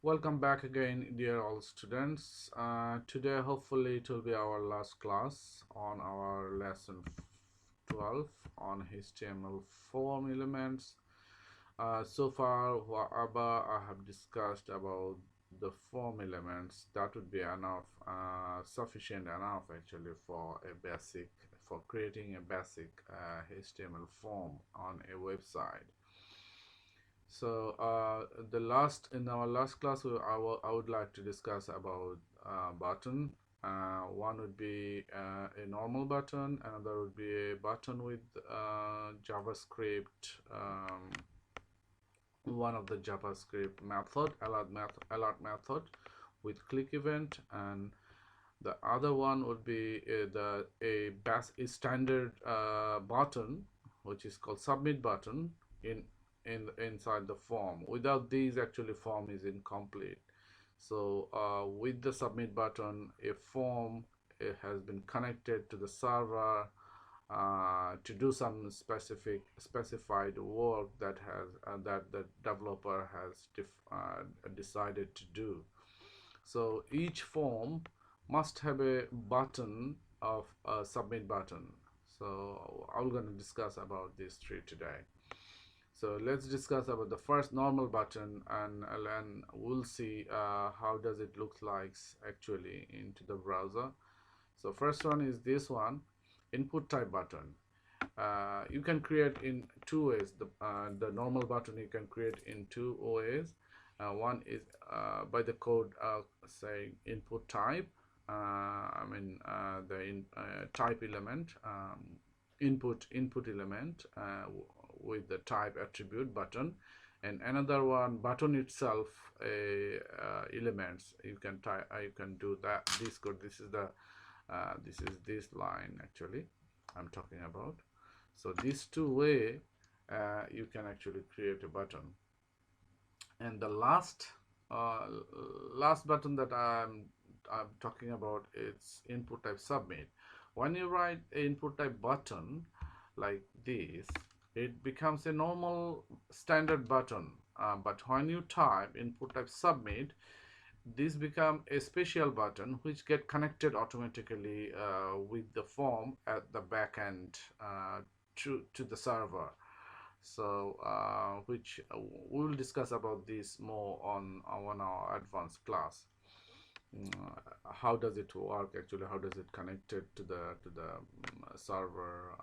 Welcome back again, dear all students. Today, hopefully, it will be our last class on our lesson 12 on HTML form elements. So far, whatever I have discussed about the form elements, that would be enough, sufficient enough actually for creating a basic HTML form on a website. So in our last class, I would like to discuss about button. One would be a normal button, another would be a button with JavaScript, one of the JavaScript method, alert method with click event, and the other one would be a standard button, which is called submit button inside the form. Without these, actually form is incomplete. So with the submit button, a form has been connected to the server to do some specified work that the developer has decided to do. So each form must have a button of a submit button. So I'm going to discuss about these three today. So let's discuss about the first normal button, and we'll see how does it look like actually into the browser. So first one is this one, input type button. You can create in two ways. The normal button you can create in two ways. One is by the code saying input type. Type element, input element with the type attribute button, and another one button itself elements. You can do that. This code. This is this line actually I'm talking about. So these two way you can actually create a button. And the last button that I'm talking about is input type submit. When you write an input type button like this, it becomes a normal standard button. But when you type input type submit, this become a special button which get connected automatically with the form at the back end to the server. So which we will discuss about this more on our advanced class. How does it work actually? How does it connected to the server?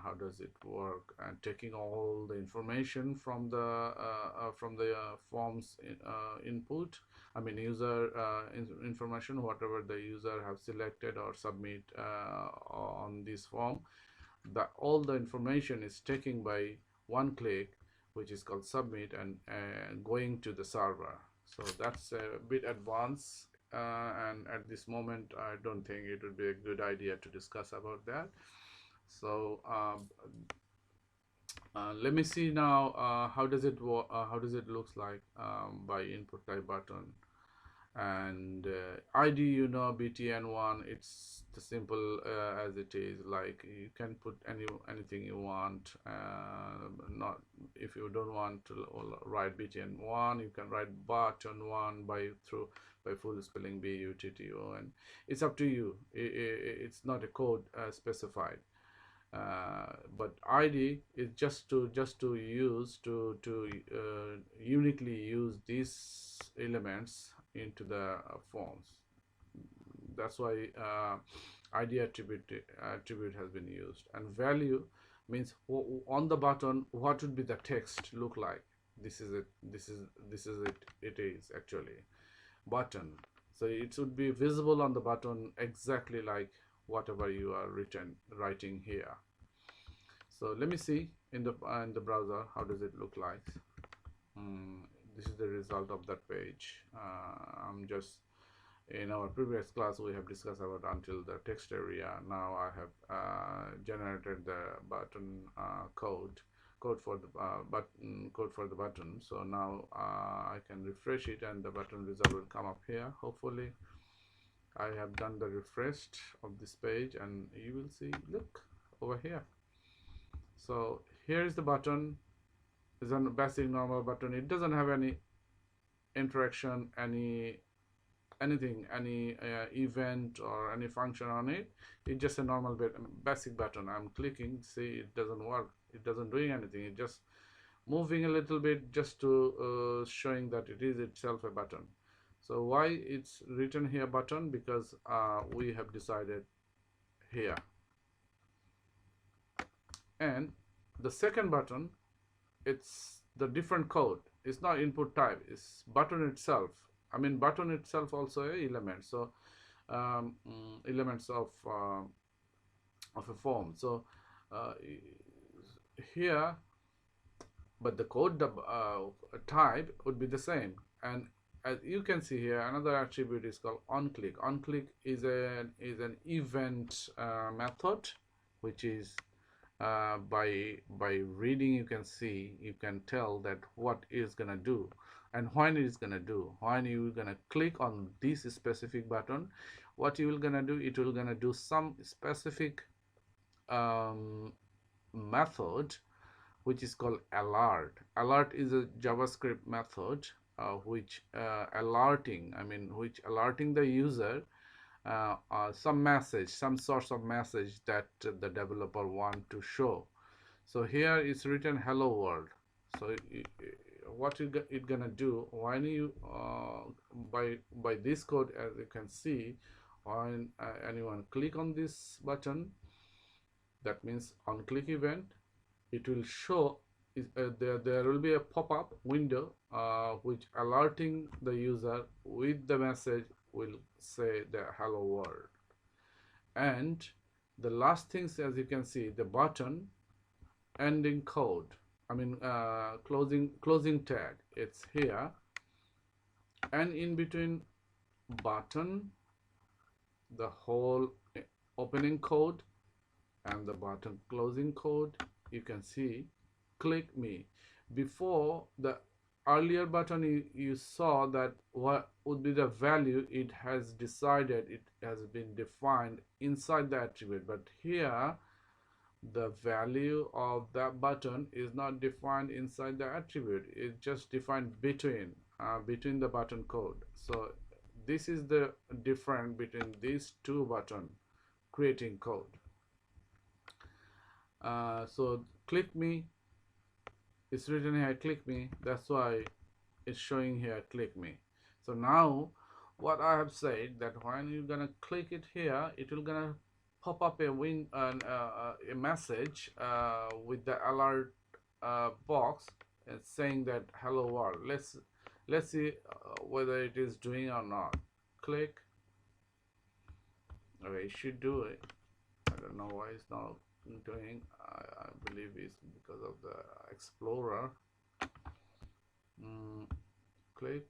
How does it work? And taking all the information from the forms input, user information, whatever the user have selected or submit on this form, all the information is taken by one click, which is called submit, and going to the server. So that's a bit advanced, and at this moment I don't think it would be a good idea to discuss about that. So let me see now how does it looks like by input type button. And ID, btn1, it's the simple as it is. Like, you can put anything you want. Not if you don't want to write btn1, you can write button1 by full spelling button. And it's up to you. It's not a code specified. But ID is just to use to uniquely use these elements into the forms. That's why ID attribute has been used. And value means on the button what would be the text look like. This is it. It is actually button. So it should be visible on the button exactly like whatever you are writing here. So let me see in the browser how does it look like. This is the result of that page. I'm just, in our previous class we have discussed about until the text area. Now I have generated the button code for the button. So now I can refresh it and the button result will come up here. Hopefully I have done the refresh of this page, and you will see, look over here. So here is the button. It's a basic normal button. It doesn't have any interaction, anything, any event or any function on it. It's just a normal basic button. I'm clicking, see, it doesn't work, it doesn't doing anything, it just moving a little bit just to showing that it is itself a button. So why it's written here button? Because we have decided here. And the second button, it's the different code. It's not input type, it's button itself. I mean, button itself also a element. So elements of a form. So here, but the code type would be the same. And as you can see here, another attribute is called onClick. onClick is an event method, which is by reading, you can see, you can tell that what is gonna do and when it is gonna do. When you gonna click on this specific button, what you will gonna do, it will gonna do some specific method which is called alert. Alert is a JavaScript method which alerting, I mean, which alerting the user some message, some source of message that the developer want to show. So here it's written hello world. So what it gonna do when you by this code, as you can see, when anyone click on this button, that means on click event, it will show there will be a pop-up window which alerting the user with the message will say the hello world. And the last things, as you can see, the button ending code, I mean closing tag, it's here, and in between button, the whole opening code and the button closing code, you can see click me. Before, the earlier button you saw that what would be the value, it has decided, it has been defined inside the attribute, but here the value of that button is not defined inside the attribute, it's just defined between the button code. So this is the difference between these two button creating code. So click me, it's written here click me, that's why it's showing here click me. So now what I have said, that when you're gonna click it here, it will gonna pop up a message with the alert box and saying that hello world. Let's see whether it is doing or not. Click. Okay, it should do it. I don't know why it's not doing. I believe it's because of the Explorer. Click.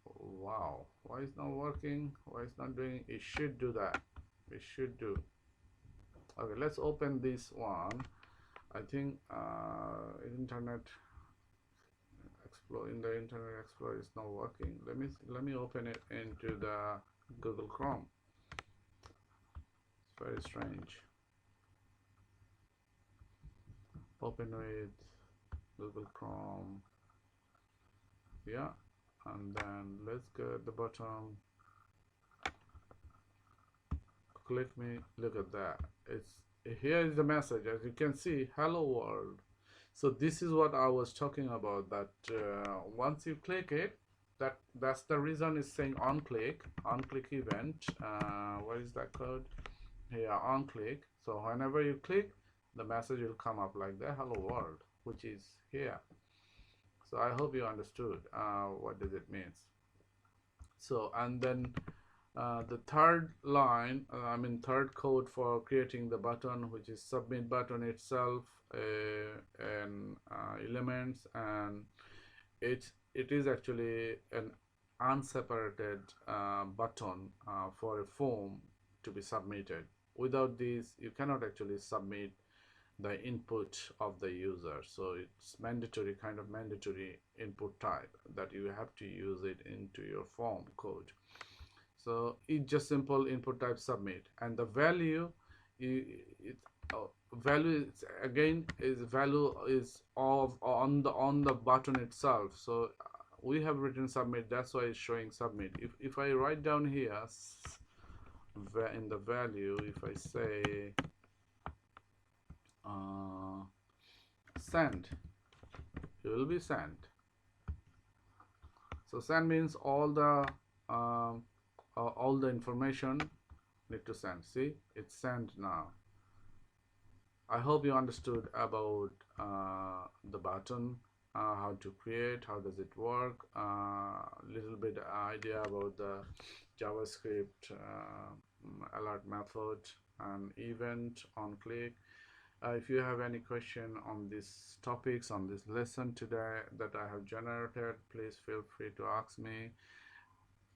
Wow, why is not working? Why it's not doing? It should do that. It should do. Okay, let's open this one. I think Internet Explorer, in the Internet Explorer is not working. Let me open it into the Google Chrome. It's very strange. Open with Google Chrome, yeah, and then let's go at the bottom, click me. Look at that, it's here is the message, as you can see, hello world. So this is what I was talking about, that once you click it, that's the reason it's saying on click event. What is that code here? On click. So whenever you click, the message will come up like the hello world, which is here. So I hope you understood what does it means. So, and then the third line, third code for creating the button, which is submit button itself, and elements, and it is actually an unseparated button for a form to be submitted. Without this, you cannot actually submit the input of the user. So it's mandatory, kind of mandatory input type that you have to use it into your form code. So it's just simple input type submit, and the value value is, again, is value is of on the button itself. So we have written submit, that's why it's showing submit. If I write down here in the value, if I say uh, send, it will be sent. So send means all the information need to send. See, it's sent now. I hope you understood about the button, how to create, how does it work, little bit idea about the JavaScript alert method and event on click. If you have any question on these topics, on this lesson today that I have generated, please feel free to ask me.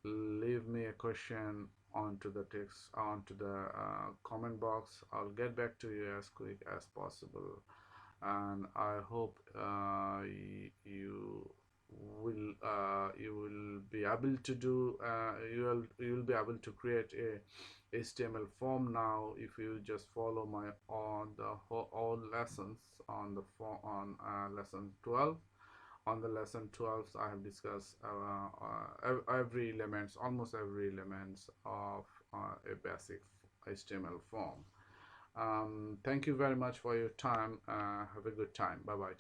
Leave me a question onto the text, onto the comment box. I'll get back to you as quick as possible, and I hope you will be able to do you will be able to create a HTML form now if you just follow my all lessons on the form on lesson 12. On the lesson 12, I have discussed every elements, almost every elements of a basic HTML form. Thank you very much for your time. Have a good time. Bye bye.